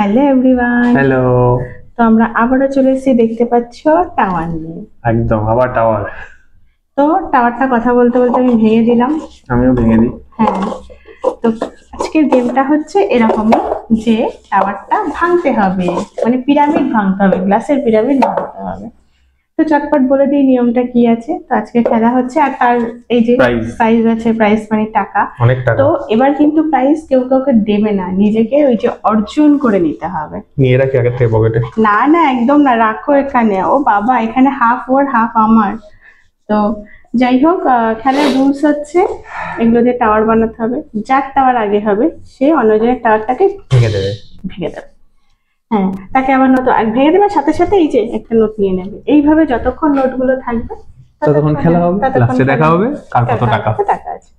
Hello everyone. Hello. তো আমরা আবারও চলে এসেছি, দেখতে পাচ্ছ, টাওয়ার নিয়ে। একদম আবার টাওয়ার। তো টাওয়ারটা কথা বলতে বলতে আমি ভেঙে দিলাম। আমিও ভেঙে দিই। হ্যাঁ, তো আজকের গেমটা হচ্ছে এরকমই যে টাওয়ারটা ভাঙতে হবে, মানে পিরামিড ভাঙতে হবে, গ্লাসের পিরামিড ভাঙতে হবে। তো চটপট বলে দিই নিয়মটা কি আছে। তো আজকে খেলা হচ্ছে, আর তার এই যে প্রাইজ আছে, প্রাইজ মানে টাকা, অনেক টাকা। তো এবার কিন্তু প্রাইজ কেউ কাউকে দেবে না, নিজেকে ওই যে অর্জন করে নিতে হবে। নিয়ে রাখি আগে থেকে পকেটে। না না, একদম না, রাখো এখানে। ও বাবা, এখানে হাফ ওর হাফ আমার। তো যাই হোক, খেলার রুলস হচ্ছে এগুলো দিয়ে টাওয়ার বানাতে হবে। যার টাওয়ার আগে হবে সে অন্যজনের টাওয়ারটাকে ভেঙে দেবে। হ্যাঁ, তাকে আবার নোট ভেঙে দেবার সাথে সাথে এই যে একটা নোট নিয়ে নেবে। এইভাবে যতক্ষণ নোটগুলো থাকবে ততক্ষণ খেলা হবে, লাস্টে দেখা হবে কার কত টাকা আছে।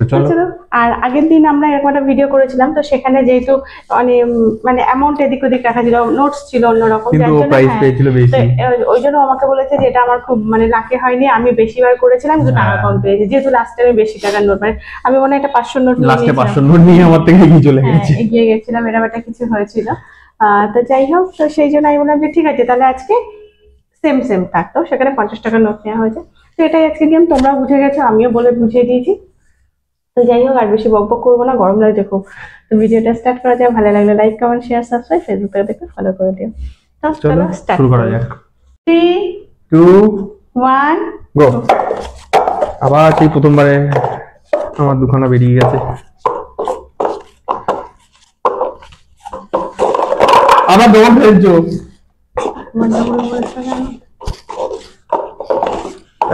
তো চলো। আর আগের দিন আমরা এরকম একটা ভিডিও করেছিলাম, তো সেখানে যেহেতু মানে অ্যামাউন্ট এদিক ওদিক রাখা ছিল, নোটস ছিল অন্যরকম, কিন্তু প্রাইস পেয়েছিল বেশি। ওই জন্য আমাকে বলেছে যে এটা আমার খুব মানে লাকি হয়নি, আমি বেশিবার করেছিলাম কিন্তু টাকা কম পেয়েছি, যেহেতু লাস্টে আমি বেশি টাকার নোট, মানে আমি মনে হয় একটা 500 নোট লাস্টে 500 নোট নিয়ে আমার থেকে এগিয়ে চলে গেছে। এগিয়ে গেছিলাম, এরকম একটা কিছু হয়েছিল। তো যাই হোক, তো সেই জন্য আমি বললাম যে ঠিক আছে তাহলে আজকে সেম সেম থাকতো, সেখানে 50 টাকার নোট নেওয়া হয়েছে। তো এটাই আজকে গেম, তোমরা বুঝে গেছো, আমিও বলে বুঝিয়ে দিয়েছি। তো যাই হোক, আর বেশি বকবক করবো না, গরম লাগছে খুব। তো ভিডিওটা স্টার্ট করা যায়, ভালো লাগলে like comment share subscribe, Facebook থেকে দেখে ফলো করে দিও। তো চলো শুরু করা যাক। 3 2 1 গো। আবার সেই প্রথমবারে আমার দুখানা বেরিয়ে গেছে। আবার দৌড় ফেলছো।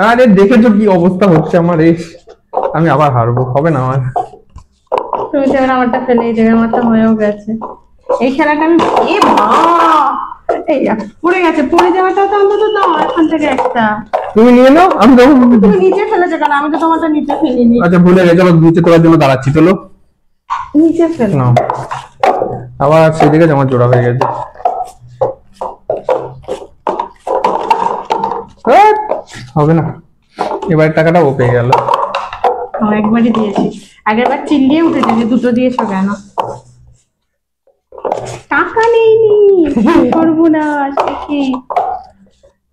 আরে দেখেছো কি অবস্থা হচ্ছে আমার, আমি আবার হারবো, হবে না আমার। তুমি যেমন আমারটা ফেলে এই জায়গায় আমারটা হয়েও গেছে। এই খেলাটা আমি এই পড়ে গেছে, পড়ে যাওয়াটা তো অন্তত দাও এখান থেকে একটা। তুমি নিয়ে নাও, আমি তখন তুমি নিচে ফেলেছো কেন? আমি তো তোমারটা নিচে ফেলিনি। আচ্ছা ভুলে গেছো, নিচে তোলার জন্য দাঁড়াচ্ছি, চলো নিচে ফেল নাও। আবার সেদিকে আমার জোড়া হয়ে গেছে। হবে না, এবার টাকাটা ও পেয়ে গেল। একবারই দিয়েছি, আগের বার চিল্লিয়ে উঠেছে যে দুটো দিয়েছো কেন। টাকা নেইনি, সর্বনাশ।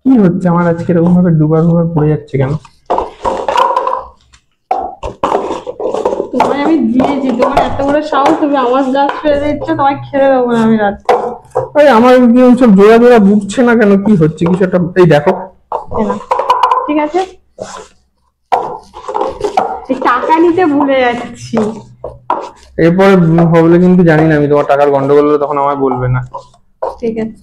কি হচ্ছে আমার আজকে এরকম ভাবে দুবার পড়ে যাচ্ছে কেন? তোমায় আমি দিয়েছি, তোমার এত বড় সাহস, তুমি আমার গাছ ফেলে দিচ্ছ, তোমায় খেলে দেবো না আমি রাত্রে। আরে আমার কি সব জোড়া জোড়া বুঝছে না কেন, কি হচ্ছে কিছু একটা। এই দেখো, ঠিক আছে, টাকা নিতে ভুলে যাচ্ছি। এরপরে হবে কিন্তু জানি না, আমি তোমার টাকার গন্ডগোল হলে তখন আমায় বলবে না। ঠিক আছে।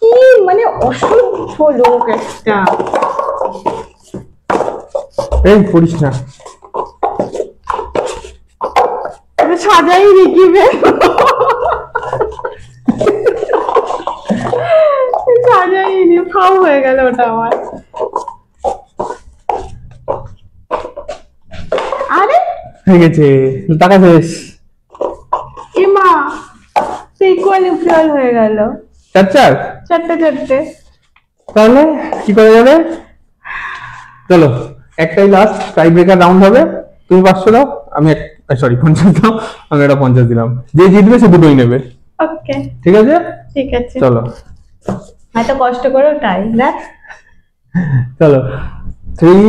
কি মানে অসভ্য লোক একটা। এই পড়িস না, সাজাই রেখে সাজাইনি, ফাও হয়ে গেল ওটা আমার। আরে হয়ে গেছে, টাকা শেষ। এমা, ইকুয়াল ইকুয়াল হয়ে গেল। চারটে। তাহলে কি করা যাবে? চলো, একটাই লাস্ট টাই ব্রেকার রাউন্ড হবে। তুমি 500 দাও, আমি 50 দাও, আমি একটা 50 দিলাম। যে জিতবে সে দুটোই নেবে। ওকে, ঠিক আছে চলো। এত কষ্ট করে টাই দেখ। চলো 3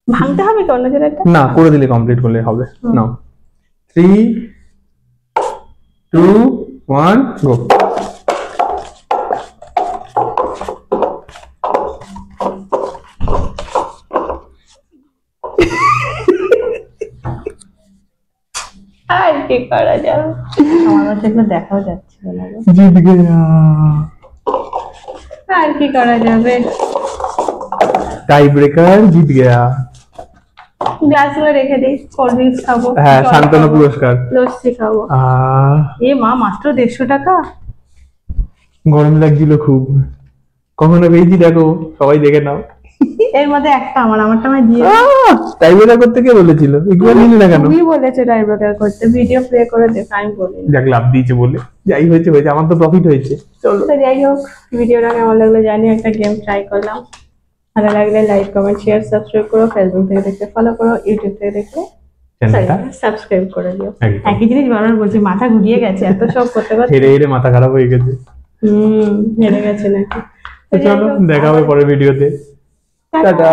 ভাঙতে হবে কি অন্য জায়গাটা? না, করে দিলে কমপ্লিট করলে হবে। নাও 3 2 1 গো। আর কি করা যাবে, আমার যেগুলো দেখাও যাচ্ছিল না। জিত গয়া, আর কি করা যাবে, টাই ব্রেকার জিত গয়া। গ্লাসগুলো রেখে দিই, কোল্ড ড্রিঙ্কস খাবো, হ্যাঁ, শান্তনু পুরস্কার, লস্যি খাবো। এ মা, মাত্র 150 টাকা। গরম লাগছিল খুব, কখনো পেয়েছি দেখো, সবাই দেখে নাও। এর মধ্যে একটা আমারটা আমি দিয়ে। টাই ব্রেকার করতে কে বলেছিল? ইকুয়াল নিলি না কেন? তুমি বলেছো টাই ব্রেকার করতে, ভিডিও প্লে করে দেখো, আমি বলি দেখ লাভ দিয়েছে বলে, যাই হয়েছে আমার তো প্রফিট হয়েছে। চলো, তো যাই হোক, ভিডিওটা কেমন লাগলো জানি, একটা গেম ট্রাই করলাম। ভালো লাগলে লাইক কমেন্ট শেয়ার সাবস্ক্রাইব করো, ফেসবুক থেকে দেখতে ফলো করো, ইউটিউব থেকে দেখলে চ্যানেলটা সাবস্ক্রাইব করে দিও। একদম। একই জিনিস বারবার বলছি, মাথা ঘুরিয়ে গেছে এত সব করতে করতে। হেরে হেরে মাথা খারাপ হয়ে গেছে। হেরে গেছে নাকি। তো চলো দেখা হবে পরের ভিডিওতে। টাটা।